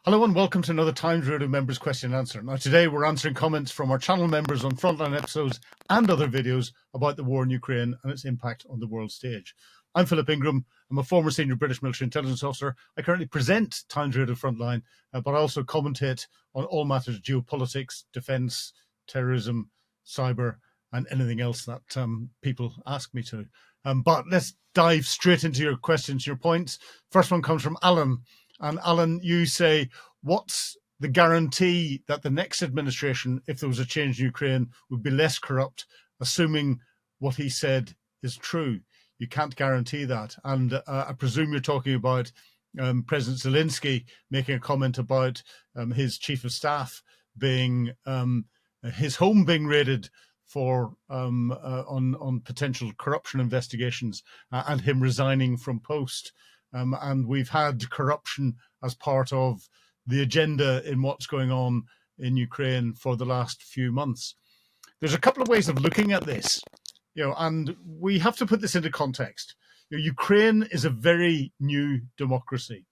Hello and welcome to another Times Radio Members Question and Answer. Now today we're answering comments from our channel members on Frontline episodes and other videos about the war in Ukraine and its impact on the world stage. I'm Philip Ingram. I'm a former senior British military intelligence officer. I currently present Times Radio Frontline, but I also commentate on all matters geopolitics, defence, terrorism, cyber, and anything else that people ask me to. But let's dive straight into your questions, your points. First one comes from Alan. And Alan, you say, what's the guarantee that the next administration, if there was a change in Ukraine, would be less corrupt, assuming what he said is true? You can't guarantee that. And I presume you're talking about President Zelensky making a comment about his chief of staff being, his home being raided for on potential corruption investigations and him resigning from post. And we've had corruption as part of the agenda in what's going on in Ukraine for the last few months. There's a couple of ways of looking at this, and we have to put this into context. Ukraine is a very new democracy.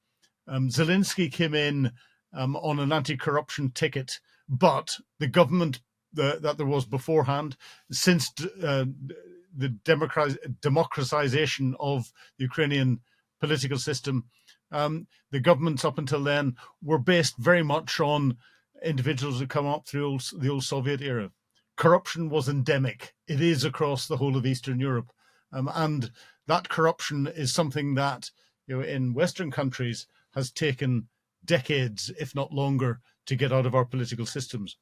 Zelensky came in on an anti-corruption ticket, but the government that there was beforehand, since the democratization of the Ukrainian political system, the governments up until then were based very much on individuals who come up through the old Soviet era. Corruption was endemic. It is across the whole of Eastern Europe. And that corruption is something that, in Western countries has taken decades, if not longer, to get out of our political systems.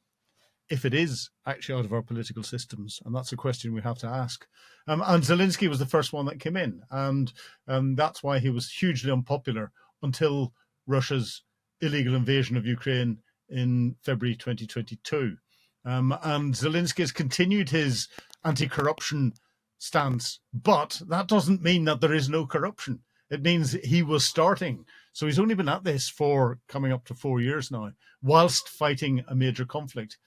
If it is actually out of our political systems, and that's a question we have to ask. And Zelensky was the first one that came in, and that's why he was hugely unpopular until Russia's illegal invasion of Ukraine in February 2022. And Zelensky has continued his anti-corruption stance, but that doesn't mean that there is no corruption. It means he was starting. So he's only been at this for coming up to 4 years now, whilst fighting a major conflict.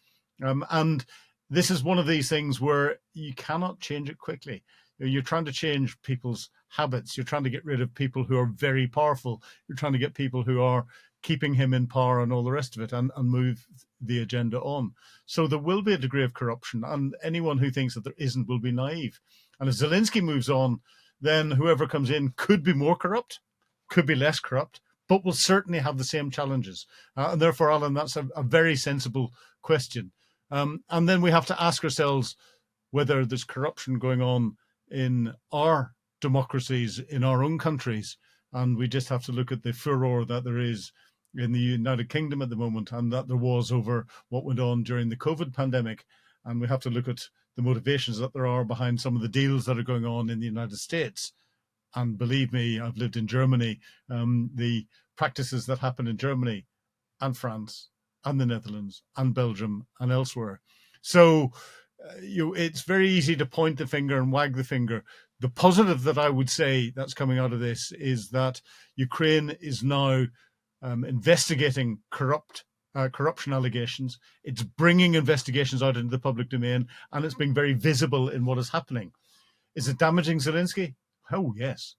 And this is one of these things where you cannot change it quickly. You're trying to change people's habits. You're trying to get rid of people who are very powerful. You're trying to get people who are keeping him in power and all the rest of it, and move the agenda on. So there will be a degree of corruption, and anyone who thinks that there isn't will be naive. And if Zelensky moves on, then whoever comes in could be more corrupt, could be less corrupt, but will certainly have the same challenges. And therefore, Alan, that's a very sensible question. And then we have to ask ourselves whether there's corruption going on in our democracies, in our own countries. And we just have to look at the furor that there is in the United Kingdom at the moment, and that there was over what went on during the COVID pandemic. And we have to look at the motivations that there are behind some of the deals that are going on in the United States. And believe me, I've lived in Germany. The practices that happen in Germany and France and the Netherlands and Belgium and elsewhere. So it's very easy to point the finger and wag the finger. The positive that I would say that's coming out of this is that Ukraine is now investigating corruption allegations. It's bringing investigations out into the public domain, and it's being very visible in what is happening. Is it damaging Zelensky? Oh, yes.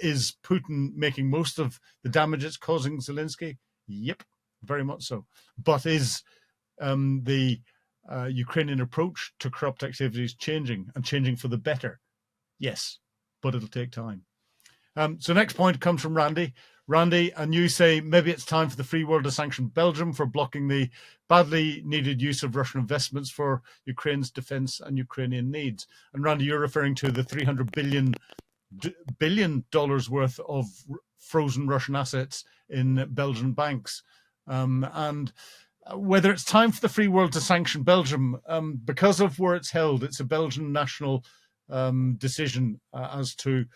Is Putin making most of the damage it's causing Zelensky? Yep. Very much so. But is the Ukrainian approach to corrupt activities changing, and changing for the better? Yes, but it'll take time. So next point comes from Randy. Randy, and you say maybe it's time for the free world to sanction Belgium for blocking the badly needed use of Russian investments for Ukraine's defense and Ukrainian needs. And Randy, you're referring to the $300 billion worth of frozen Russian assets in Belgian banks. And whether it's time for the free world to sanction Belgium, because of where it's held, it's a Belgian national decision as to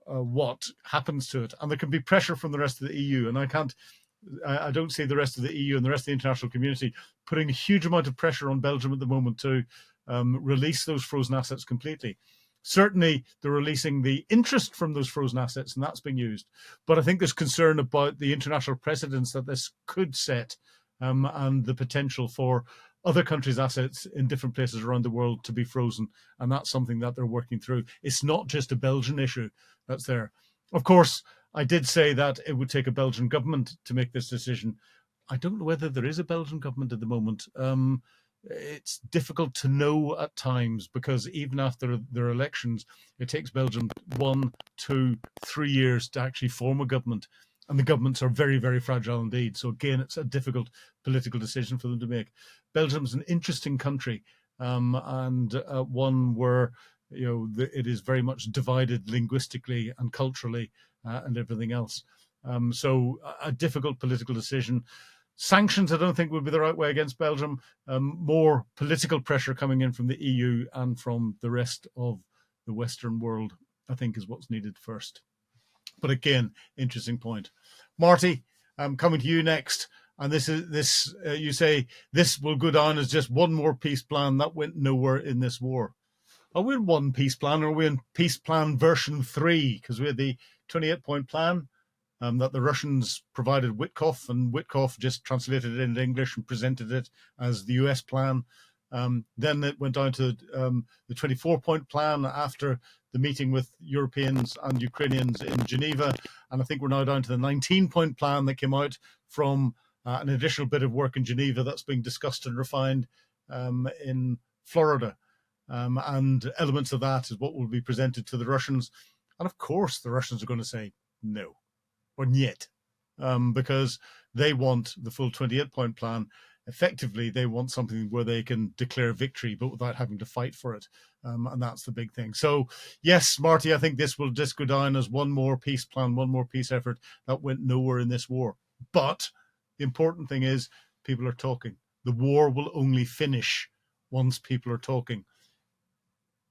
what happens to it. And there can be pressure from the rest of the EU. And I don't see the rest of the EU and the rest of the international community putting a huge amount of pressure on Belgium at the moment to release those frozen assets completely. Certainly, they're releasing the interest from those frozen assets, and that's being used. But I think there's concern about the international precedents that this could set, and the potential for other countries' assets in different places around the world to be frozen. And that's something that they're working through. It's not just a Belgian issue that's there. Of course, I did say that it would take a Belgian government to make this decision. I don't know whether there is a Belgian government at the moment. It's difficult to know at times because even after their elections, it takes Belgium 1, 2, 3 years to actually form a government. And the governments are very, very fragile indeed. So again, it's a difficult political decision for them to make. Belgium's an interesting country, and one where it is very much divided linguistically and culturally and everything else. So a difficult political decision. Sanctions, I don't think, would be the right way against Belgium. More political pressure coming in from the EU and from the rest of the Western world, I think, is what's needed first. But again, interesting point. Marty, coming to you next. And you say this will go down as just one more peace plan that went nowhere in this war. Are we in one peace plan, or are we in peace plan version 3? Because we had the 28-point plan that the Russians provided Witkoff, and Witkoff just translated it into English and presented it as the US plan. Then it went down to the 24-point plan after the meeting with Europeans and Ukrainians in Geneva. And I think we're now down to the 19-point plan that came out from an additional bit of work in Geneva that's being discussed and refined in Florida. And elements of that is what will be presented to the Russians. And of course, the Russians are going to say no, or niet, because they want the full 28-point plan. Effectively, they want something where they can declare victory, but without having to fight for it. And that's the big thing. So, yes, Marty, I think this will just go down as one more peace plan, one more peace effort that went nowhere in this war. But the important thing is people are talking. The war will only finish once people are talking.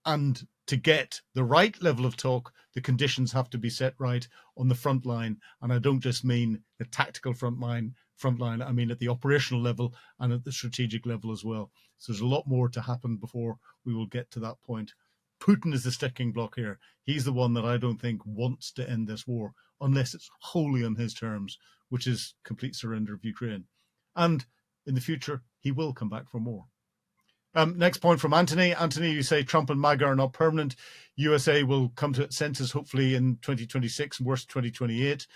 And to get the right level of talk, the conditions have to be set right on the front line. And I don't just mean the tactical front line, I mean at the operational level and at the strategic level as well. So there's a lot more to happen before we will get to that point. Putin is the sticking block here. He's the one that I don't think wants to end this war, unless it's wholly on his terms, which is complete surrender of Ukraine. And in the future, he will come back for more. Next point from Anthony. Anthony, you say Trump and MAGA are not permanent. USA will come to its senses hopefully in 2026 and worse 2028.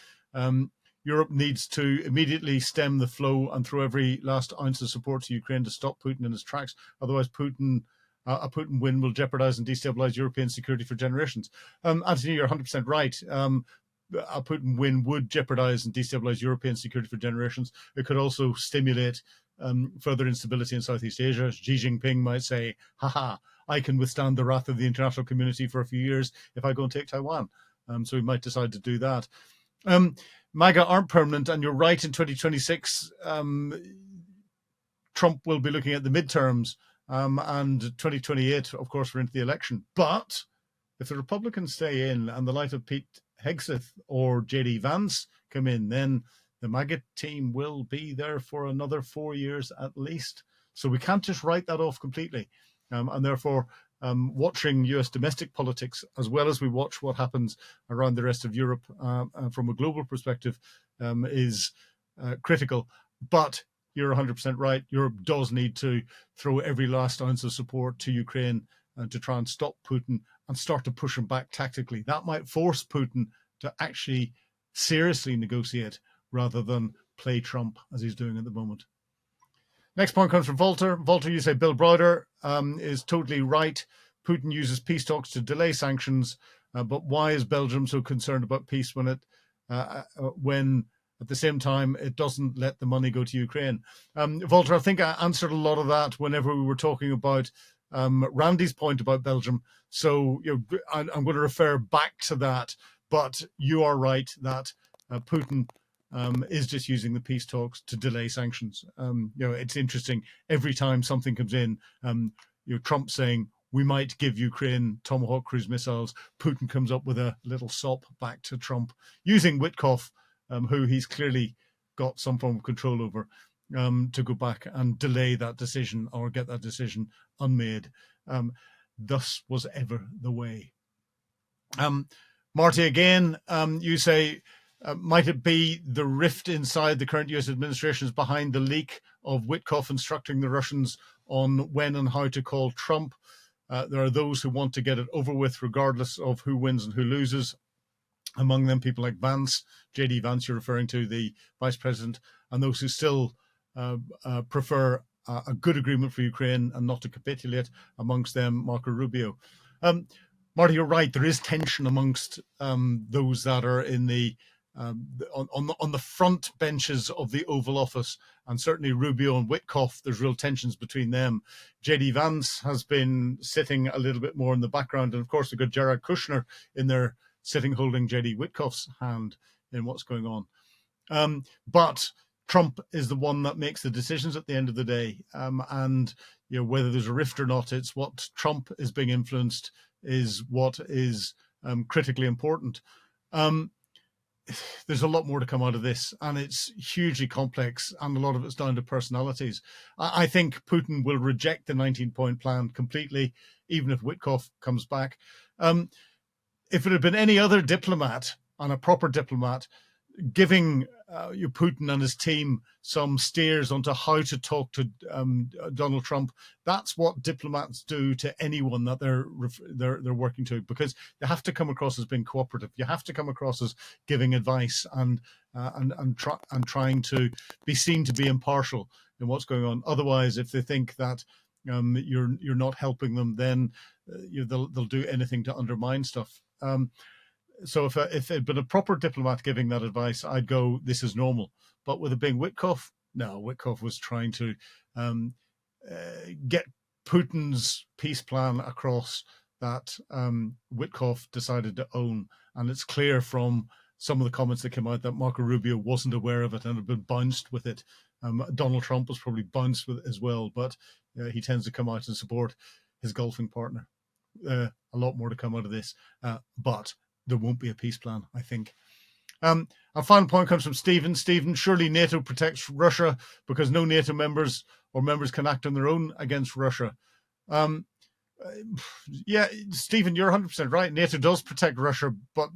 Europe needs to immediately stem the flow and throw every last ounce of support to Ukraine to stop Putin in his tracks. Otherwise, a Putin win will jeopardize and destabilize European security for generations. Anthony, you're 100% right. A Putin win would jeopardize and destabilize European security for generations. It could also stimulate further instability in Southeast Asia. Xi Jinping might say, haha, I can withstand the wrath of the international community for a few years if I go and take Taiwan. So he might decide to do that. MAGA aren't permanent, and you're right, in 2026, Trump will be looking at the midterms, and 2028, of course, we're into the election. But if the Republicans stay in and the light of Pete Hegseth or J.D. Vance come in, then the MAGA team will be there for another 4 years at least. So we can't just write that off completely. And therefore, watching US domestic politics, as well as we watch what happens around the rest of Europe from a global perspective, is critical. But you're 100% right. Europe does need to throw every last ounce of support to Ukraine to try and stop Putin and start to push him back tactically. That might force Putin to actually seriously negotiate rather than play Trump as he's doing at the moment. Next point comes from Walter. Walter, you say Bill Browder is totally right. Putin uses peace talks to delay sanctions, but why is Belgium so concerned about peace when at the same time it doesn't let the money go to Ukraine? Walter, I think I answered a lot of that whenever we were talking about Randy's point about Belgium. So I'm going to refer back to that. But you are right that Putin is just using the peace talks to delay sanctions. It's interesting. Every time something comes in, Trump saying we might give Ukraine Tomahawk cruise missiles, Putin comes up with a little sop back to Trump using Witkoff, who he's clearly got some form of control over, to go back and delay that decision or get that decision unmade. Thus was ever the way. Marty, again, you say, might it be the rift inside the current US administration is behind the leak of Witkoff instructing the Russians on when and how to call Trump? There are those who want to get it over with regardless of who wins and who loses. Among them, people like Vance, J.D. Vance, you're referring to, the vice president, and those who still prefer a good agreement for Ukraine and not to capitulate, amongst them Marco Rubio. Marty, you're right. There is tension amongst those that are in the on the front benches of the Oval Office, and certainly Rubio and Witkoff. There's real tensions between them. J.D. Vance has been sitting a little bit more in the background, and of course we've got Jared Kushner in there, sitting holding J.D. Witkoff's hand in what's going on. But Trump is the one that makes the decisions at the end of the day, and whether there's a rift or not, it's what Trump is being influenced is what is critically important. There's a lot more to come out of this, and it's hugely complex, and a lot of it's down to personalities. I think Putin will reject the 19-point plan completely, even if Witkoff comes back. If it had been any other diplomat, and a proper diplomat, giving Putin and his team some steers onto how to talk to Donald Trump, that's what diplomats do to anyone that they're working to, because they have to come across as being cooperative. You have to come across as giving advice and trying to be seen to be impartial in what's going on. Otherwise, if they think that you're not helping them, then they'll do anything to undermine stuff. So if it had been a proper diplomat giving that advice, I'd go, this is normal. But with it being Witkoff, no, Witkoff was trying to get Putin's peace plan across that Witkoff decided to own. And it's clear from some of the comments that came out that Marco Rubio wasn't aware of it and had been bounced with it. Donald Trump was probably bounced with it as well, but he tends to come out and support his golfing partner. A lot more to come out of this, but there won't be a peace plan, I think. Our final point comes from Stephen. Stephen, surely NATO protects Russia because no NATO members or members can act on their own against Russia. Yeah, Stephen, you're 100% right. NATO does protect Russia, but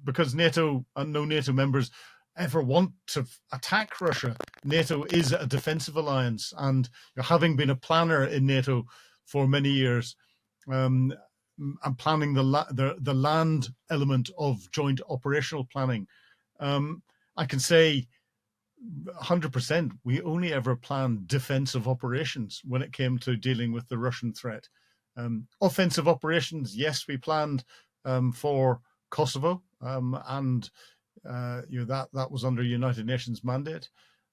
because NATO and no NATO members ever want to attack Russia, NATO is a defensive alliance. And having been a planner in NATO for many years, I'm planning the land element of joint operational planning. I can say 100% we only ever planned defensive operations when it came to dealing with the Russian threat. Offensive operations, yes, we planned for Kosovo, and that was under United Nations mandate,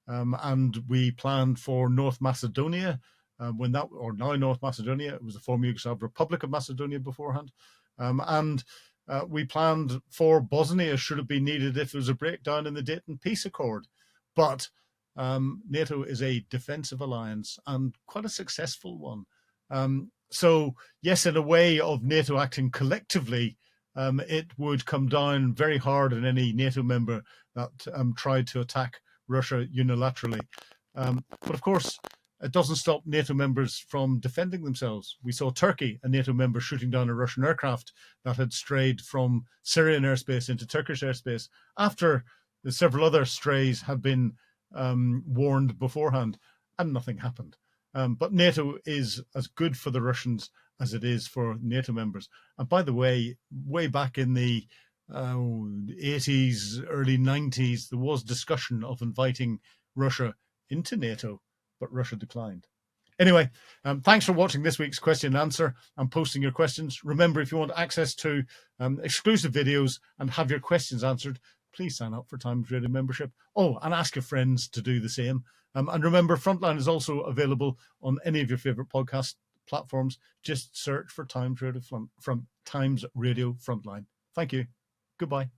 and we planned for North Macedonia. Now North Macedonia, it was the former Yugoslav Republic of Macedonia beforehand. And we planned for Bosnia should it be needed if there was a breakdown in the Dayton Peace Accord. But NATO is a defensive alliance and quite a successful one. So, yes, in a way of NATO acting collectively, it would come down very hard on any NATO member that tried to attack Russia unilaterally. But of course, it doesn't stop NATO members from defending themselves. We saw Turkey, a NATO member, shooting down a Russian aircraft that had strayed from Syrian airspace into Turkish airspace after several other strays had been warned beforehand, and nothing happened. But NATO is as good for the Russians as it is for NATO members. And by the way back in the 80s, early 90s, there was discussion of inviting Russia into NATO, but Russia declined. Anyway, thanks for watching this week's question and answer and posting your questions. Remember, if you want access to exclusive videos and have your questions answered, please sign up for Times Radio membership. Oh, and ask your friends to do the same. And remember, Frontline is also available on any of your favorite podcast platforms. Just search for Times Radio Frontline. Thank you. Goodbye.